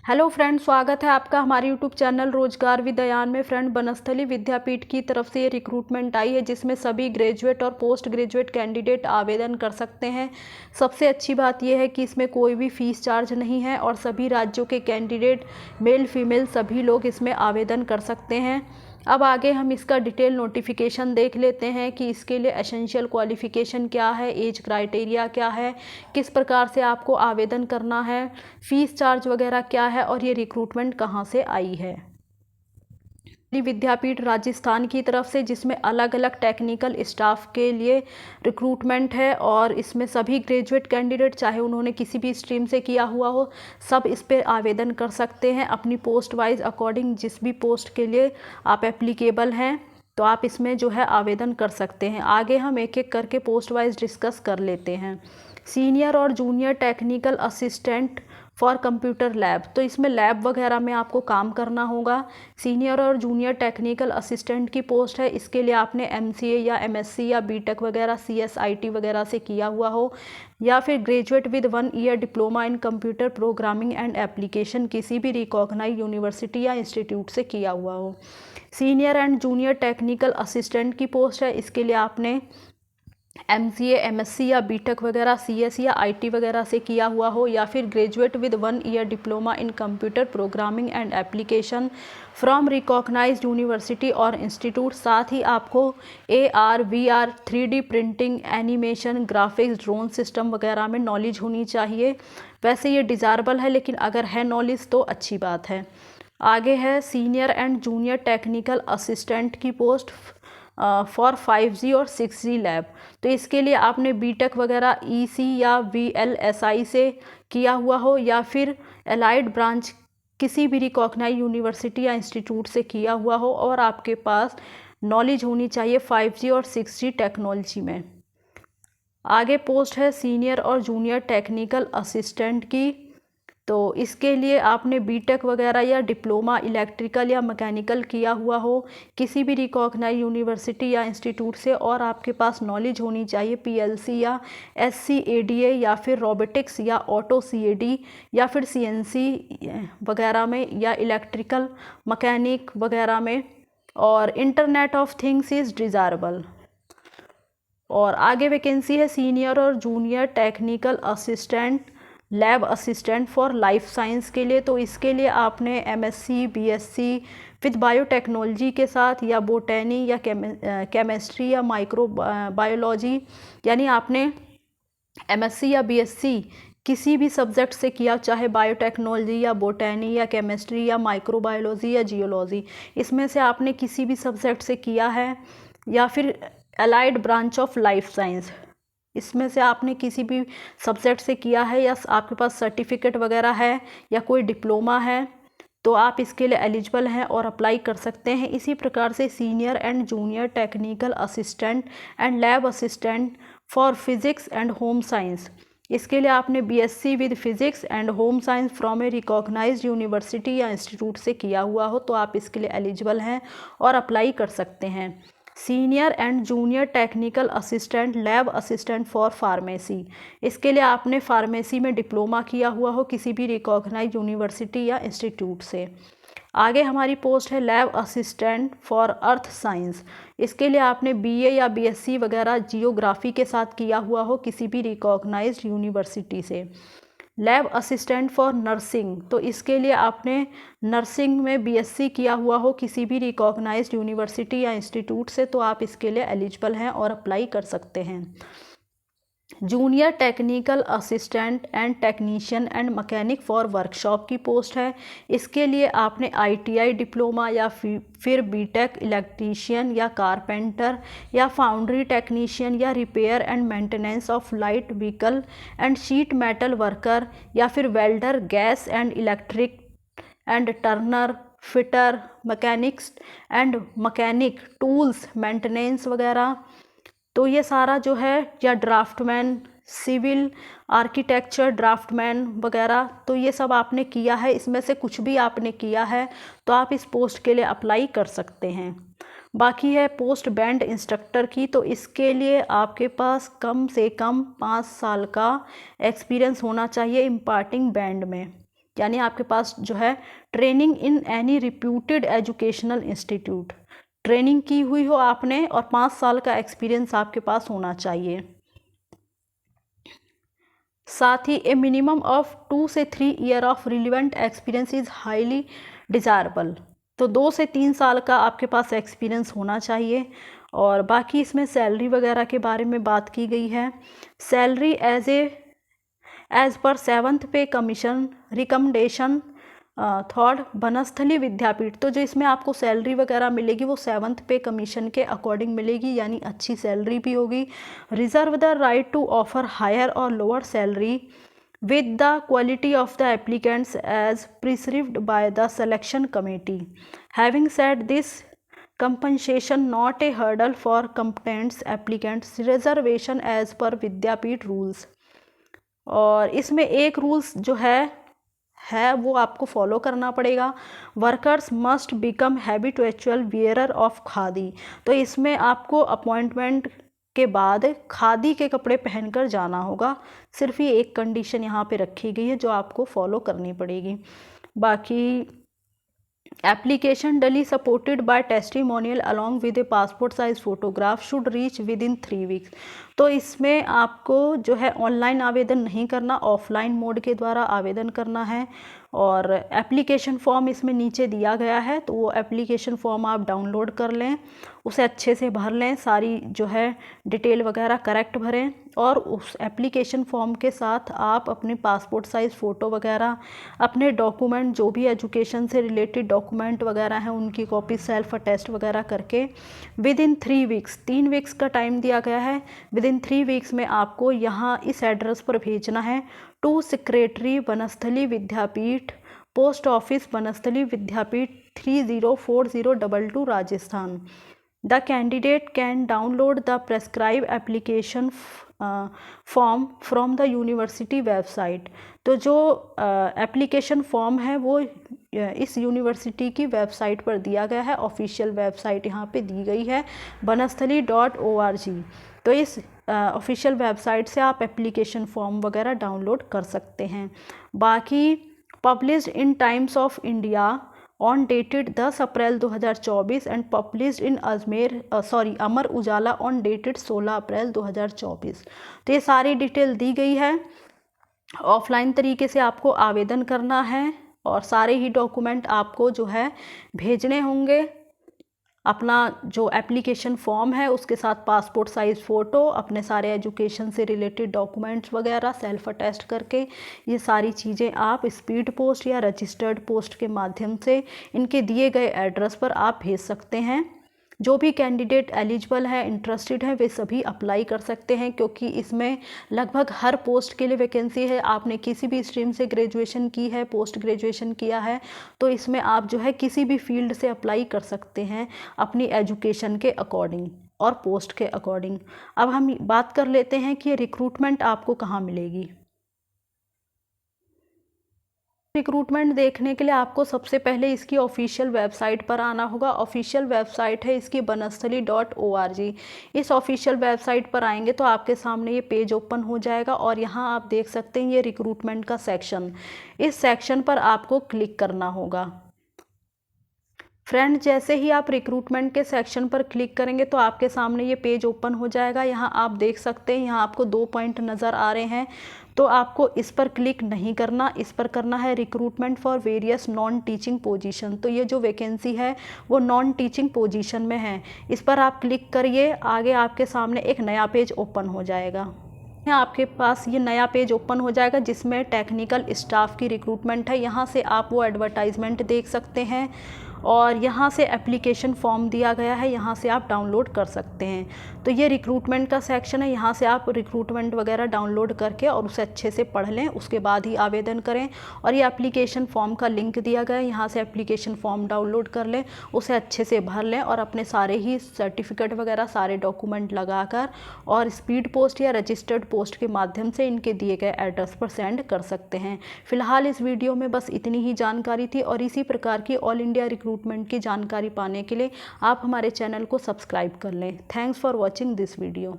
Hello friend, स्वागत है आपका हमारे यूट्यूब चैनल रोजगार विद्यान में। फ्रेंड, बनस्थली विद्यापीठ की तरफ से ये रिक्रूटमेंट आई है जिसमें सभी ग्रेजुएट और पोस्ट ग्रेजुएट कैंडिडेट आवेदन कर सकते हैं। सबसे अच्छी बात यह है कि इसमें कोई भी फीस चार्ज नहीं है और सभी राज्यों के कैंडिडेट मेल फीमेल सभी लोग इसमें आवेदन कर सकते हैं। अब आगे हम इसका डिटेल नोटिफिकेशन देख लेते हैं कि इसके लिए एसेंशियल क्वालिफ़िकेशन क्या है, एज क्राइटेरिया क्या है, किस प्रकार से आपको आवेदन करना है, फ़ीस चार्ज वगैरह क्या है और ये रिक्रूटमेंट कहाँ से आई है। विद्यापीठ राजस्थान की तरफ से, जिसमें अलग अलग टेक्निकल स्टाफ के लिए रिक्रूटमेंट है और इसमें सभी ग्रेजुएट कैंडिडेट चाहे उन्होंने किसी भी स्ट्रीम से किया हुआ हो सब इस पर आवेदन कर सकते हैं अपनी पोस्ट वाइज अकॉर्डिंग। जिस भी पोस्ट के लिए आप एप्लीकेबल हैं तो आप इसमें जो है आवेदन कर सकते हैं। आगे हम एक एक करके पोस्ट वाइज डिस्कस कर लेते हैं। सीनियर और junior technical assistant for computer lab, तो इसमें लैब वगैरह में आपको काम करना होगा। सीनियर और जूनियर टेक्निकल असिस्टेंट की पोस्ट है। इसके लिए आपने एमसीए या एमएससी या बीटेक वगैरह सीएसआईटी वगैरह से किया हुआ हो या फिर graduate with 1 year diploma in computer programming and application किसी भी रिकॉग्नाइज्ड यूनिवर्सिटी या इंस्टीट्यूट से किया हुआ हो। Senior and junior technical assistant की पोस्ट है। इसके लिए आपने एमसीए एमएससी या बीटेक वगैरह सीएस या आईटी वगैरह से किया हुआ हो या फिर graduate with 1 year diploma in computer programming and application from recognised university और इंस्टीट्यूट। साथ ही आपको AR VR 3D printing animation graphics drone system वगैरह में नॉलेज होनी चाहिए। वैसे ये डिज़ायरेबल है लेकिन अगर है नॉलेज तो अच्छी बात है। आगे है senior and junior technical assistant की पोस्ट फॉर 5G और 6G लैब, तो इसके लिए आपने बीटेक वगैरह EC या VLSI से किया हुआ हो या फिर एलाइड ब्रांच किसी भी रिकॉग्नाइज्ड यूनिवर्सिटी या इंस्टीट्यूट से किया हुआ हो और आपके पास नॉलेज होनी चाहिए 5G और 6G टेक्नोलॉजी में। आगे पोस्ट है सीनियर और जूनियर टेक्निकल असिस्टेंट की, तो इसके लिए आपने बीटेक वगैरह या डिप्लोमा इलेक्ट्रिकल या मैकेनिकल किया हुआ हो किसी भी रिकॉग्नाइज्ड यूनिवर्सिटी या इंस्टीट्यूट से और आपके पास नॉलेज होनी चाहिए PLC या SCADA या फिर रोबोटिक्स या ऑटो CAD या फिर CNC वगैरह में या इलेक्ट्रिकल मैकेनिक वगैरह में, और internet of things is desirable. और आगे वैकेंसी है सीनियर और junior technical assistant lab assistant for life science के लिए, तो इसके लिए आपने MSc BSc विद बायोटेक्नोलॉजी के साथ या बोटैनी या केमिस्ट्री या माइक्रो बायोलॉजी, यानी आपने MSc या BSc किसी भी सब्जेक्ट से किया, चाहे बायोटेक्नोलॉजी या बोटैनी या केमिस्ट्री या माइक्रोबायोलॉजी या जियोलॉजी, इसमें से आपने किसी भी सब्जेक्ट से किया है या फिर allied branch of life science इसमें से आपने किसी भी सब्जेक्ट से किया है या आपके पास सर्टिफिकेट वगैरह है या कोई डिप्लोमा है तो आप इसके लिए एलिजिबल हैं और अप्लाई कर सकते हैं। इसी प्रकार से senior and junior technical assistant and lab assistant for physics and home science, इसके लिए आपने BSc with physics and home science from a recognised university या इंस्टीट्यूट से किया हुआ हो तो आप इसके लिए एलिजिबल हैं और अप्लाई कर सकते हैं। Senior and junior technical assistant lab assistant for pharmacy, इसके लिए आपने फार्मेसी में डिप्लोमा किया हुआ हो किसी भी रिकॉग्नाइज्ड यूनिवर्सिटी या इंस्टीट्यूट से। आगे हमारी पोस्ट है lab assistant for earth science, इसके लिए आपने BA या BSc वगैरह जियोग्राफी के साथ किया हुआ हो किसी भी रिकॉग्नाइज्ड यूनिवर्सिटी से। लैब असिस्टेंट फॉर नर्सिंग, तो इसके लिए आपने नर्सिंग में BSc किया हुआ हो किसी भी रिकॉग्नाइज्ड यूनिवर्सिटी या इंस्टीट्यूट से तो आप इसके लिए एलिजिबल हैं और अप्लाई कर सकते हैं। Junior technical assistant and technician and mechanic for workshop की पोस्ट है। इसके लिए आपने ITI डिप्लोमा या फिर बीटेक इलेक्ट्रीशियन या कारपेंटर या फाउंड्री टेक्नीशियन या repair and maintenance of light vehicle and sheet metal worker या फिर welder gas and electric and Turner fitter mechanics and mechanic tools maintenance वगैरह, तो ये सारा जो है या ड्राफ्टमैन सिविल आर्किटेक्चर ड्राफ्टमैन वगैरह, तो ये सब आपने किया है। इसमें से कुछ भी आपने किया है तो आप इस पोस्ट के लिए अप्लाई कर सकते हैं। बाकी है पोस्ट बैंड इंस्ट्रक्टर की, तो इसके लिए आपके पास कम से कम 5 साल का एक्सपीरियंस होना चाहिए इम्पार्टिंग बैंड में। यानी आपके पास जो है training in any reputed educational institute, training की हुई हो आपने और 5 साल का एक्सपीरियंस आपके पास होना चाहिए। साथ ही ए मिनिमम ऑफ 2 से 3 year of relevant experience is highly desirable. तो 2 से 3 साल का आपके पास एक्सपीरियंस होना चाहिए। और बाकी इसमें सैलरी वगैरह के बारे में बात की गई है। सैलरी एज पर 7th पे कमीशन रिकमेंडेशन थर्ड बनस्थली विद्यापीठ, तो जो इसमें आपको सैलरी वगैरह मिलेगी वो 7th पे कमीशन के अकॉर्डिंग मिलेगी, यानी अच्छी सैलरी भी होगी। Reserve the right to offer higher और lower salary with the quality of the applicants as prescribed by the selection committee. Having said this, compensation not a hurdle for competent applicants, reservation as per Vidyapeeth rules। और इसमें एक rules जो है वो आपको follow करना पड़ेगा। Workers must become habitual wearer of khadi, तो इसमें आपको अपॉइंटमेंट के बाद खादी के कपड़े पहनकर जाना होगा। सिर्फ ये एक कंडीशन यहाँ पे रखी गई है जो आपको फॉलो करनी पड़ेगी। बाकी एप्लीकेशन डली supported by testimonial along with A passport size photograph should reach with in 3 weeks. तो इसमें आपको जो है ऑनलाइन आवेदन नहीं करना, ऑफलाइन मोड के द्वारा आवेदन करना है। और एप्लीकेशन फॉर्म इसमें नीचे दिया गया है, तो वो एप्लीकेशन फॉर्म आप डाउनलोड कर लें, उसे अच्छे से भर लें, सारी जो है डिटेल वगैरह करेक्ट भरें। और उस एप्लीकेशन फॉर्म के साथ आप अपने पासपोर्ट साइज़ फ़ोटो वगैरह, अपने डॉक्यूमेंट जो भी एजुकेशन से रिलेटेड डॉक्यूमेंट वगैरह हैं उनकी कॉपी सेल्फ अटेस्ट वगैरह करके विद इन 3 वीक्स, 3 वीक्स का टाइम दिया गया है, विद इन 3 वीक्स में आपको यहाँ इस एड्रेस पर भेजना है। To secretary Banasthali Vidyapith, post office Banasthali Vidyapith 304022 Rajasthan. The candidate can download the prescribe application form from the university website. तो जो एप्लीकेशन फॉर्म है वो इस यूनिवर्सिटी की वेबसाइट पर दिया गया है, ऑफिशियल वेबसाइट यहाँ पे दी गई है banasthali.org। तो इस ऑफिशियल वेबसाइट से आप एप्लीकेशन फॉर्म वगैरह डाउनलोड कर सकते हैं। बाकी published in times of India on dated 10 April 2024 and published in Amar Ujala on dated 16 अप्रैल 2024। तो ये सारी डिटेल दी गई है। ऑफलाइन तरीके से आपको आवेदन करना है और सारे ही डॉक्यूमेंट आपको जो है भेजने होंगे। अपना जो एप्लीकेशन फॉर्म है उसके साथ पासपोर्ट साइज़ फ़ोटो, अपने सारे एजुकेशन से रिलेटेड डॉक्यूमेंट्स वगैरह सेल्फ अटेस्ट करके ये सारी चीज़ें आप स्पीड पोस्ट या रजिस्टर्ड पोस्ट के माध्यम से इनके दिए गए एड्रेस पर आप भेज सकते हैं। जो भी कैंडिडेट एलिजिबल है, इंटरेस्टेड है, वे सभी अप्लाई कर सकते हैं, क्योंकि इसमें लगभग हर पोस्ट के लिए वैकेंसी है। आपने किसी भी स्ट्रीम से ग्रेजुएशन की है, पोस्ट ग्रेजुएशन किया है, तो इसमें आप जो है किसी भी फील्ड से अप्लाई कर सकते हैं अपनी एजुकेशन के अकॉर्डिंग और पोस्ट के अकॉर्डिंग। अब हम बात कर लेते हैं कि रिक्रूटमेंट आपको कहाँ मिलेगी। रिक्रूटमेंट देखने के लिए आपको सबसे पहले इसकी ऑफिशियल वेबसाइट पर आना होगा। ऑफिशियल वेबसाइट है इसकी banasthali.org। इस ऑफिशियल वेबसाइट पर आएंगे तो आपके सामने ये पेज ओपन हो जाएगा और यहाँ आप देख सकते हैं ये रिक्रूटमेंट का सेक्शन। इस सेक्शन पर आपको क्लिक करना होगा। फ्रेंड, जैसे ही आप रिक्रूटमेंट के सेक्शन पर क्लिक करेंगे तो आपके सामने ये पेज ओपन हो जाएगा। यहाँ आप देख सकते हैं, यहाँ आपको 2 पॉइंट नज़र आ रहे हैं, तो आपको इस पर क्लिक नहीं करना, इस पर करना है recruitment for various non teaching position. तो ये जो वैकेंसी है वो नॉन टीचिंग पोजीशन में है, इस पर आप क्लिक करिए। आगे आपके सामने एक नया पेज ओपन हो जाएगा। यहाँ आपके पास ये नया पेज ओपन हो जाएगा जिसमें टेक्निकल स्टाफ की रिक्रूटमेंट है। यहाँ से आप वो एडवर्टाइजमेंट देख सकते हैं और यहाँ से एप्लीकेशन फॉर्म दिया गया है, यहाँ से आप डाउनलोड कर सकते हैं। तो ये रिक्रूटमेंट का सेक्शन है, यहाँ से आप रिक्रूटमेंट वगैरह डाउनलोड करके और उसे अच्छे से पढ़ लें, उसके बाद ही आवेदन करें। और ये एप्लीकेशन फॉर्म का लिंक दिया गया है, यहाँ से एप्लीकेशन फॉर्म डाउनलोड कर लें, उसे अच्छे से भर लें और अपने सारे ही सर्टिफिकेट वगैरह सारे डॉक्यूमेंट लगाकर और स्पीड पोस्ट या रजिस्टर्ड पोस्ट के माध्यम से इनके दिए गए एड्रेस पर सेंड कर सकते हैं। फिलहाल इस वीडियो में बस इतनी ही जानकारी थी और इसी प्रकार की ऑल इंडिया रिक्रूटमेंट की जानकारी पाने के लिए आप हमारे चैनल को सब्सक्राइब कर लें। Thanks for watching this video.